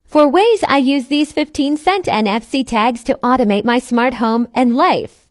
For ways I use these 15-cent NFC tags to automate my smart home and life.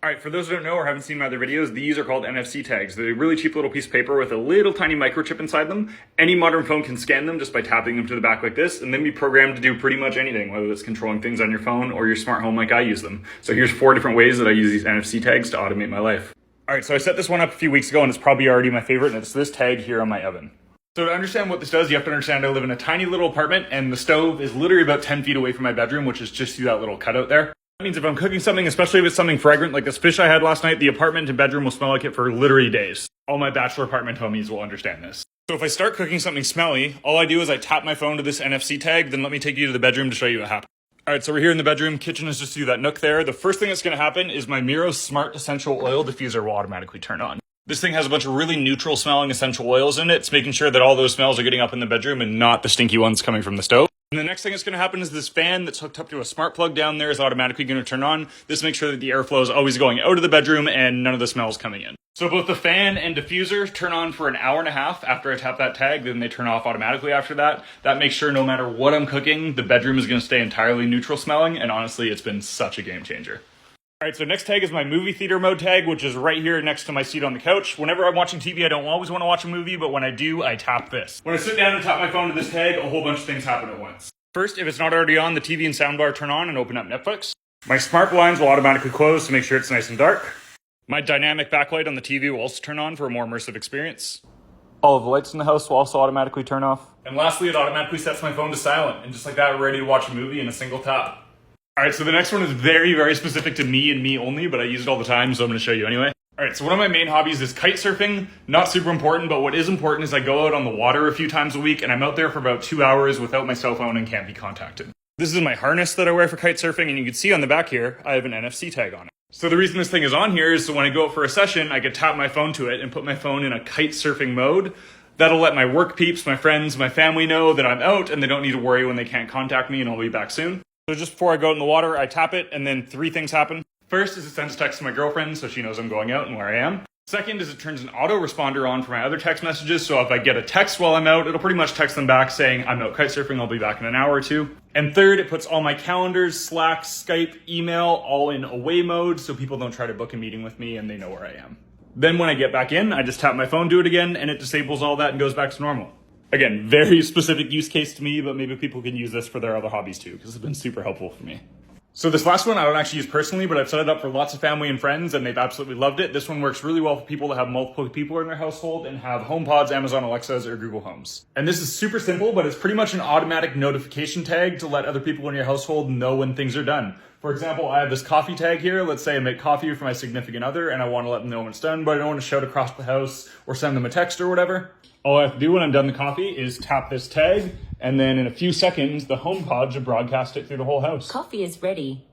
Alright, for those who don't know or haven't seen my other videos, these are called NFC tags. They're a really cheap little piece of paper with a little tiny microchip inside them. Any modern phone can scan them just by tapping them to the back like this, and then be programmed to do pretty much anything, whether it's controlling things on your phone or your smart home like I use them. So here's 4 different ways that I use these NFC tags to automate my life. Alright, so I set this one up a few weeks ago, and it's probably already my favorite, and it's this tag here on my oven. So to understand what this does, you have to understand I live in a tiny little apartment, and the stove is literally about 10 feet away from my bedroom, which is just through that little cutout there. That means if I'm cooking something, especially if it's something fragrant like this fish I had last night, the apartment and bedroom will smell like it for literally days. All my bachelor apartment homies will understand this. So if I start cooking something smelly, all I do is I tap my phone to this NFC tag, then let me take you to the bedroom to show you what happens. Alright, so we're here in the bedroom. Kitchen is just through that nook there. The first thing that's going to happen is my Miro Smart Essential Oil Diffuser will automatically turn on. This thing has a bunch of really neutral smelling essential oils in it. It's making sure that all those smells are getting up in the bedroom and not the stinky ones coming from the stove. And the next thing that's going to happen is this fan that's hooked up to a smart plug down there is automatically going to turn on. This makes sure that the airflow is always going out of the bedroom and none of the smells coming in. So both the fan and diffuser turn on for an hour and a half after I tap that tag, then they turn off automatically after that. That makes sure no matter what I'm cooking, the bedroom is going to stay entirely neutral smelling, and honestly, it's been such a game changer. Alright, so next tag is my movie theater mode tag, which is right here next to my seat on the couch. Whenever I'm watching TV, I don't always want to watch a movie, but when I do, I tap this. When I sit down and tap my phone to this tag, a whole bunch of things happen at once. First, if it's not already on, the TV and soundbar turn on and open up Netflix. My smart blinds will automatically close to make sure it's nice and dark. My dynamic backlight on the TV will also turn on for a more immersive experience. All of the lights in the house will also automatically turn off. And lastly, it automatically sets my phone to silent, and just like that, we're ready to watch a movie in a single tap. Alright, so the next one is very, very specific to me and me only, but I use it all the time, so I'm going to show you anyway. Alright, so one of my main hobbies is kite surfing. Not super important, but what is important is I go out on the water a few times a week, and I'm out there for about 2 hours without my cell phone and can't be contacted. This is my harness that I wear for kite surfing, and you can see on the back here, I have an NFC tag on it. So the reason this thing is on here is so when I go out for a session, I can tap my phone to it and put my phone in a kite surfing mode. That'll let my work peeps, my friends, my family know that I'm out, and they don't need to worry when they can't contact me, and I'll be back soon. So just before I go out in the water, I tap it, and then 3 things happen. First is it sends a text to my girlfriend, so she knows I'm going out and where I am. Second is it turns an autoresponder on for my other text messages, so if I get a text while I'm out, it'll pretty much text them back saying, I'm out kite surfing, I'll be back in an hour or 2. And third, it puts all my calendars, Slack, Skype, email, all in away mode, so people don't try to book a meeting with me and they know where I am. Then when I get back in, I just tap my phone, do it again, and it disables all that and goes back to normal. Again, very specific use case to me, but maybe people can use this for their other hobbies too, because it's been super helpful for me. So this last one I don't actually use personally, but I've set it up for lots of family and friends, and they've absolutely loved it. This one works really well for people that have multiple people in their household and have HomePods, Amazon Alexas, or Google Homes. And this is super simple, but it's pretty much an automatic notification tag to let other people in your household know when things are done. For example, I have this coffee tag here. Let's say I make coffee for my significant other, and I want to let them know when it's done, but I don't want to shout across the house or send them a text or whatever. All I have to do when I'm done the coffee is tap this tag, and then in a few seconds, the HomePod should broadcast it through the whole house. Coffee is ready.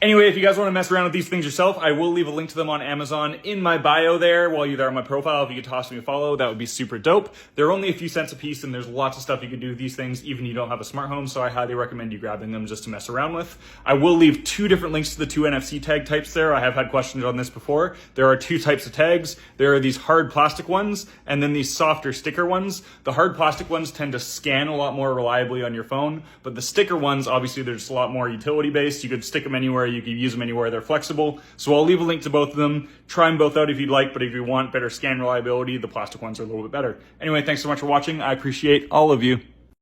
Anyway, if you guys want to mess around with these things yourself, I will leave a link to them on Amazon in my bio there. While you're there on my profile, if you could toss me a follow, that would be super dope. They're only a few cents a piece, and there's lots of stuff you can do with these things, even if you don't have a smart home, so I highly recommend you grabbing them just to mess around with. I will leave 2 different links to the 2 NFC tag types there. I have had questions on this before. There are 2 types of tags. There are these hard plastic ones, and then these softer sticker ones. The hard plastic ones tend to scan a lot more reliably on your phone, but the sticker ones, obviously, they're just a lot more utility-based. You could stick them anywhere, you could use them anywhere. They're flexible. So I'll leave a link to both of them. Try them both out if you'd like, but if you want better scan reliability, the plastic ones are a little bit better. Anyway, thanks so much for watching. I appreciate all of you.